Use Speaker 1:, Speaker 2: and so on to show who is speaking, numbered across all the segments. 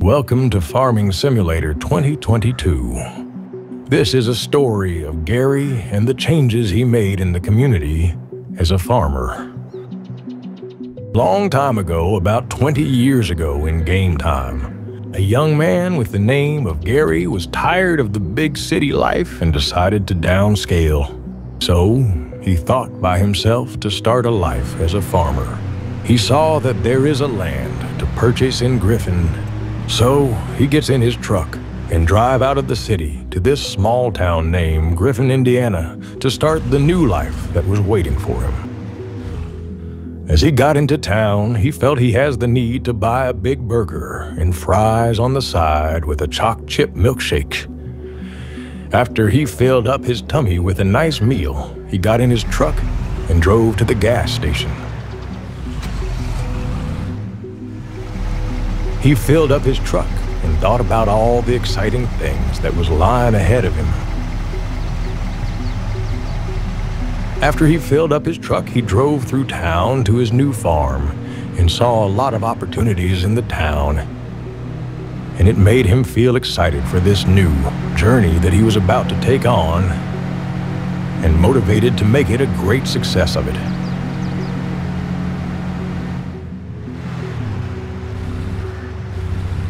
Speaker 1: Welcome to Farming Simulator 2022. This is a story of Gary and the changes he made in the community as a farmer. Long time ago, about 20 years ago in game time, a young man with the name of Gary was tired of the big city life and decided to downscale. So, he thought by himself to start a life as a farmer. He saw that there is a land to purchase in Griffin. So he gets in his truck and drive out of the city to this small town named Griffin, Indiana, to start the new life that was waiting for him. As he got into town, he felt he has the need to buy a big burger and fries on the side with a choc chip milkshake. After he filled up his tummy with a nice meal, he got in his truck and drove to the gas station. He filled up his truck and thought about all the exciting things that was lying ahead of him. After he filled up his truck, he drove through town to his new farm and saw a lot of opportunities in the town. And it made him feel excited for this new journey that he was about to take on and motivated to make it a great success of it.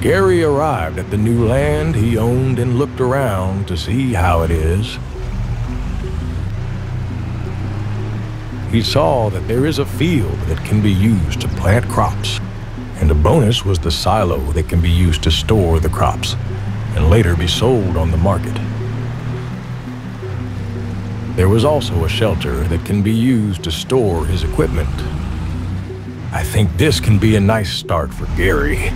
Speaker 1: Gary arrived at the new land he owned and looked around to see how it is. He saw that there is a field that can be used to plant crops, and a bonus was the silo that can be used to store the crops and later be sold on the market. There was also a shelter that can be used to store his equipment. I think this can be a nice start for Gary.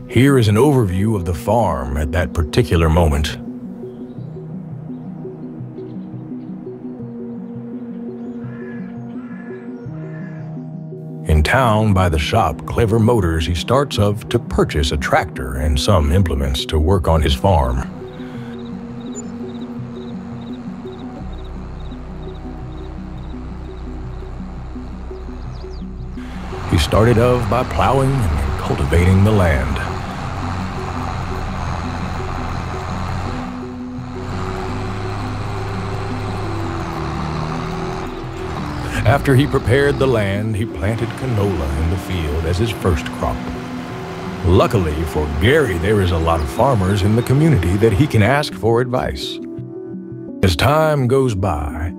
Speaker 1: Here is an overview of the farm at that particular moment. In town by the shop, Clever Motors, he starts off to purchase a tractor and some implements to work on his farm. He started off by plowing and cultivating the land. After he prepared the land, he planted canola in the field as his first crop. Luckily for Gary, there is a lot of farmers in the community that he can ask for advice. As time goes by,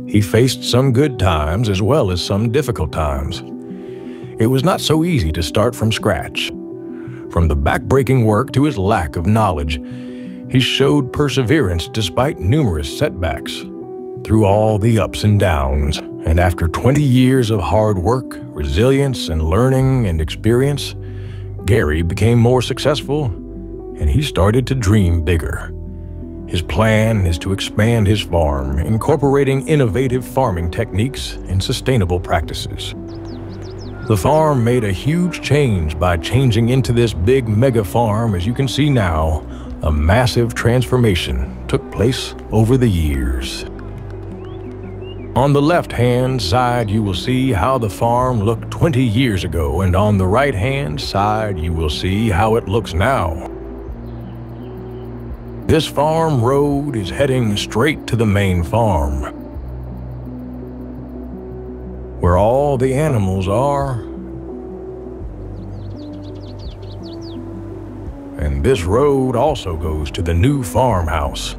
Speaker 1: he faced some good times as well as some difficult times. It was not so easy to start from scratch. From the backbreaking work to his lack of knowledge, he showed perseverance despite numerous setbacks. Through all the ups and downs, and after 20 years of hard work, resilience, and learning and experience, Gary became more successful, and he started to dream bigger. His plan is to expand his farm, incorporating innovative farming techniques and sustainable practices. The farm made a huge change by changing into this big mega farm. As you can see now, a massive transformation took place over the years. On the left-hand side, you will see how the farm looked 20 years ago, and on the right-hand side, you will see how it looks now. This farm road is heading straight to the main farm, where all the animals are. And this road also goes to the new farmhouse.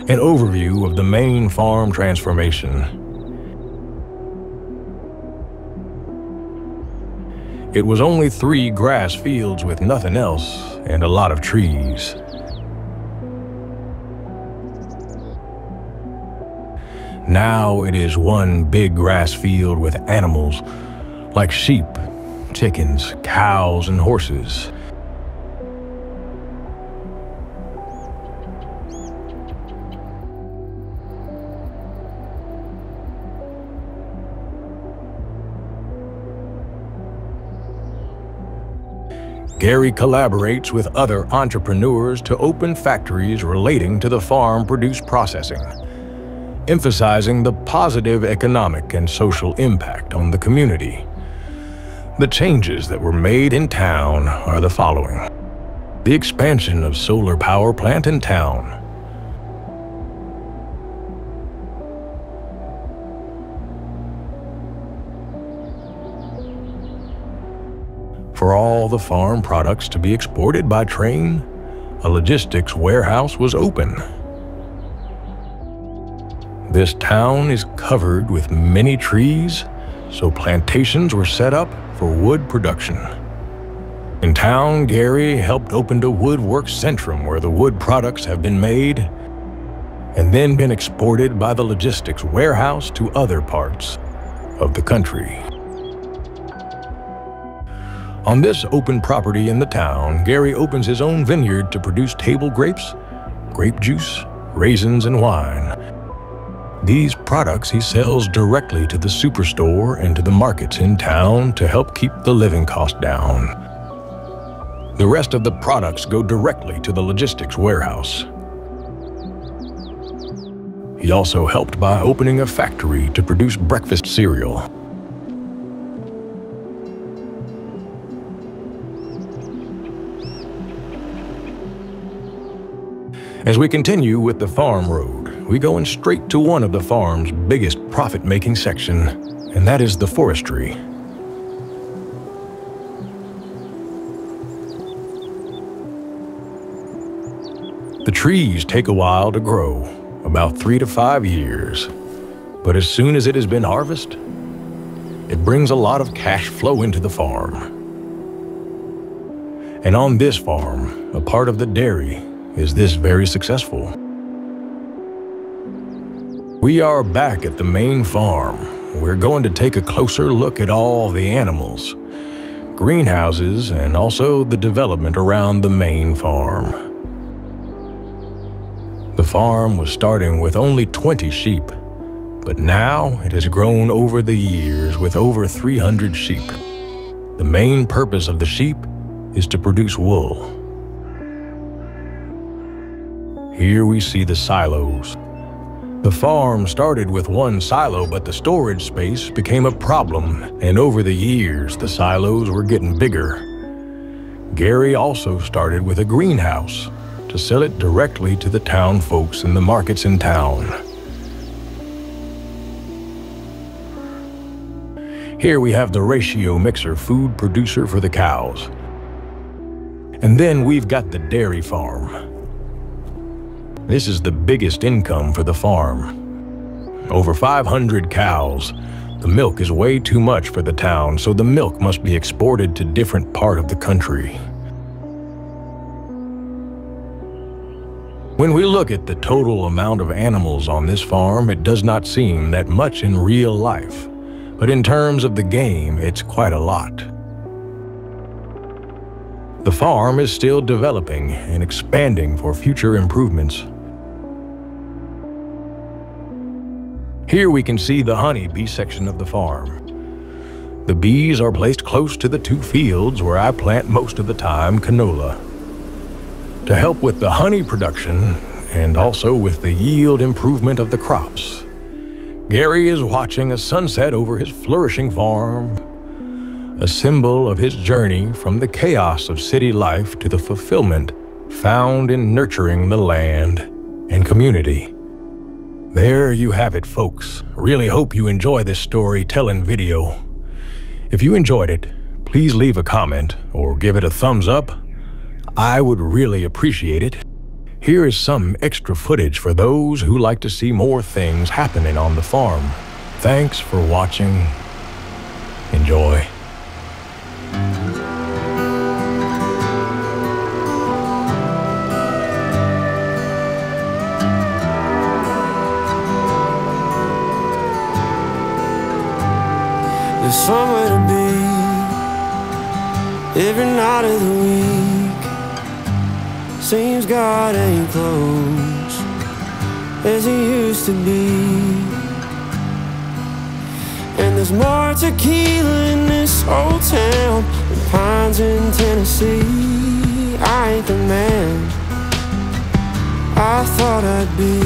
Speaker 1: An overview of the main farm transformation. It was only 3 grass fields with nothing else and a lot of trees. Now it is one big grass field with animals like sheep, chickens, cows, and horses. Gary collaborates with other entrepreneurs to open factories relating to the farm produce processing. emphasizing the positive economic and social impact on the community. The changes that were made in town are the following: the expansion of solar power plant in town, for all the farm products to be exported by train, a logistics warehouse was open. This town is covered with many trees, so plantations were set up for wood production. In town, Gary helped open a woodwork centrum where the wood products have been made and then been exported by the logistics warehouse to other parts of the country. On this open property in the town, Gary opens his own vineyard to produce table grapes, grape juice, raisins, and wine. These products he sells directly to the superstore and to the markets in town to help keep the living cost down. The rest of the products go directly to the logistics warehouse. He also helped by opening a factory to produce breakfast cereal. As we continue with the farm road, we go in straight to one of the farm's biggest profit-making section, and that is the forestry. The trees take a while to grow, about 3 to 5 years, but as soon as it has been harvested, it brings a lot of cash flow into the farm. And on this farm, a part of the dairy, is this very successful. We are back at the main farm. We're going to take a closer look at all the animals, greenhouses, and also the development around the main farm. The farm was starting with only 20 sheep, but now it has grown over the years with over 300 sheep. The main purpose of the sheep is to produce wool. Here we see the silos. The farm started with one silo, but the storage space became a problem, and over the years, the silos were getting bigger. Gary also started with a greenhouse to sell it directly to the town folks in the markets in town. Here we have the ratio mixer food producer for the cows. And then we've got the dairy farm. This is the biggest income for the farm. Over 500 cows. The milk is way too much for the town, so the milk must be exported to different part of the country. When we look at the total amount of animals on this farm, it does not seem that much in real life. But in terms of the game, it's quite a lot. The farm is still developing and expanding for future improvements. Here we can see the honeybee section of the farm. The bees are placed close to the 2 fields where I plant most of the time canola. To help with the honey production and also with the yield improvement of the crops, Gary is watching a sunset over his flourishing farm, a symbol of his journey from the chaos of city life to the fulfillment found in nurturing the land and community. There you have it, folks. Really hope you enjoy this storytelling video. If you enjoyed it, please leave a comment or give it a thumbs up. I would really appreciate it. Here is some extra footage for those who like to see more things happening on the farm. Thanks for watching. Enjoy.
Speaker 2: There's somewhere to be every night of the week. Seems God ain't close as he used to be. And there's more tequila in this old town than pines in Tennessee. I ain't the man I thought I'd be.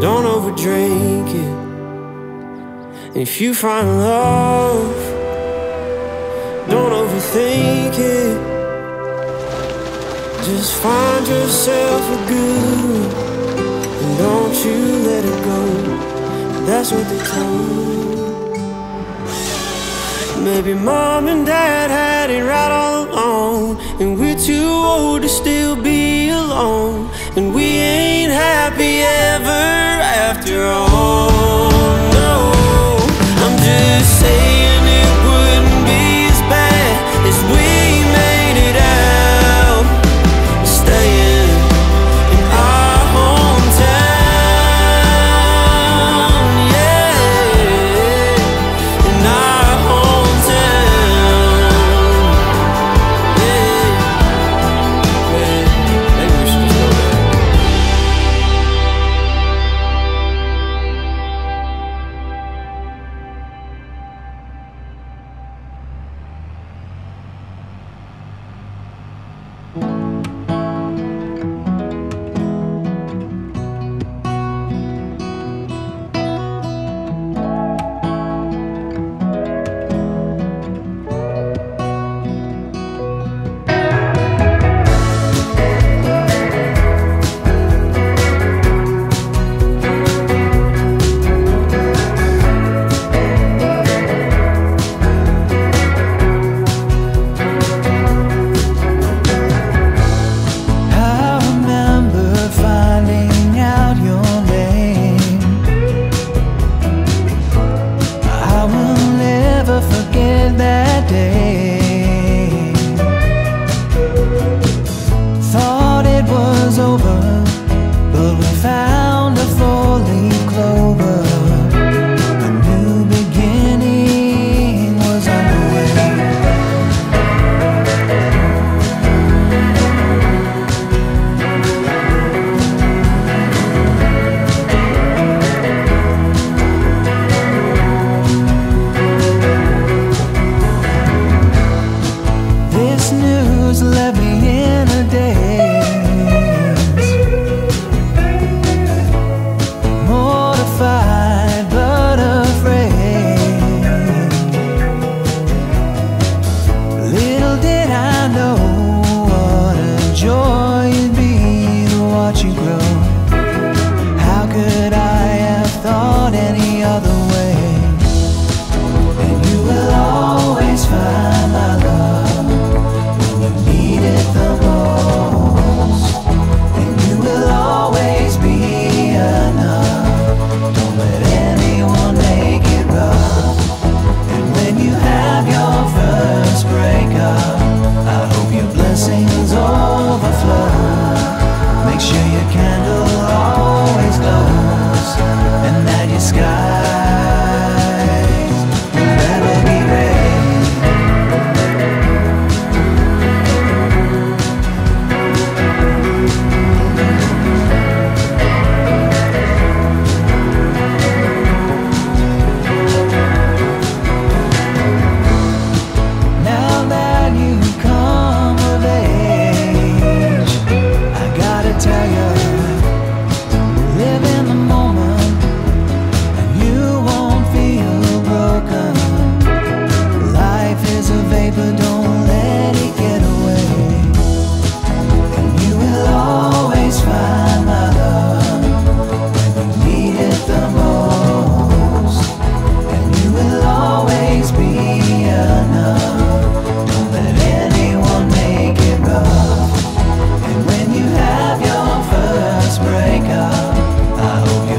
Speaker 2: don't overdrink it. And if you find love, don't overthink it. Just find yourself a good, and don't you let it go. That's what they told. Maybe mom and dad had it right all along, and we're too old to still be alone, and we ain't happy ever after all. No, I'm just saying it wouldn't be as bad as we made it out, staying in our hometown, yeah, in our hometown, yeah. Maybe we should just go there.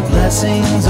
Speaker 3: Blessings